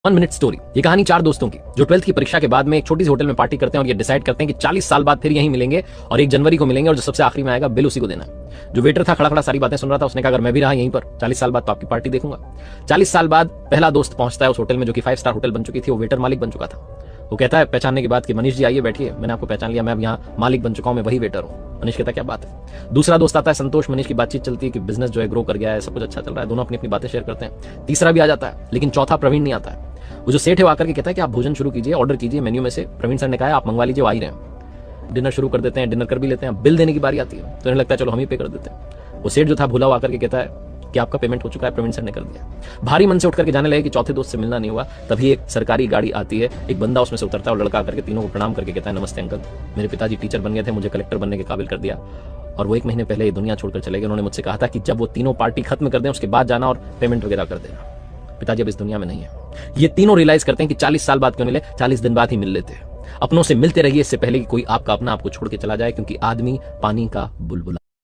1 minute story. ये कहानी 4 दोस्तों की जो 12th की परीक्षा के बाद में एक छोटी सी होटल में पार्टी करते हैं और ये डिसाइड करते हैं कि 40 साल बाद फिर यहीं मिलेंगे और 1 जनवरी को मिलेंगे और जो सबसे आखिरी में आएगा बिल उसी को देना है। जो वेटर था खड़ा खड़ा सारी बातें सुन रहा था, उसने कहा अगर मैं भी रहा यहीं पर 40 साल बाद तो आपकी पार्टी देखूंगा। 40 साल बाद पहला दोस्त पहुंचता है उस होटल में जो कि 5 स्टार होटल बन चुकी थी। वो वेटर मालिक बन चुका था। वो कहता है पहचानने के बाद कि मनीष जी आइए बैठिए, मैंने आपको पहचान लिया, मैं अब यहाँ मालिक बन चुका हूँ, मैं वही वेटर हूँ। मनीष कहता है क्या बात है। दूसरा दोस्त आता है संतोष। मनीष की बातचीत चलती है कि बिजनेस जो है ग्रो कर गया है, सब कुछ अच्छा चल रहा है, दोनों अपनी अपनी बातें शेयर करते हैं। तीसरा भी आ जाता है, लेकिन चौथा प्रवीण नहीं आता है। वो जो सेठ है वो आकर के कहता है कि आप भोजन शुरू कीजिए, ऑर्डर कीजिए मेन्यू में से। प्रवीण सर ने कहा आप मंगवा लीजिए, वो आ ही रहे हैं। डिनर शुरू कर देते हैं, डिनर कर भी लेते हैं। बिल देने की बारी आती है तो इन्हें लगता है चलो हम ही पे कर देते हैं। वो सेठ जो था भूला हुआ आकर के कहता है कि आपका पेमेंट हो चुका है, प्रवीण सर ने कर दिया। भारी मन से उठ करके जाने लगे कि चौथे दोस्त से मिलना नहीं हुआ। तभी एक सरकारी गाड़ी आती है, एक बंदा उसमें से उतरता है और लड़का आकर के तीनों को प्रणाम करके कहता है नमस्ते अंकल, मेरे पिताजी टीचर बन गए थे, मुझे कलेक्टर बनने के काबिल कर दिया और वो 1 महीने पहले ये दुनिया छोड़कर चले गए। उन्होंने मुझसे कहा था कि जब वो तीनों पार्टी खत्म कर दें उसके बाद जाना और पेमेंट वगैरह कर देना। पिताजी अब इस दुनिया में नहीं है। ये तीनों रियलाइज करते हैं कि 40 साल बाद क्यों मिले, 40 दिन बाद ही मिल लेते हैं। अपनों से मिलते रहिए इससे पहले कि कोई आपका अपना आपको छोड़ के चला जाए, क्योंकि आदमी पानी का बुलबुला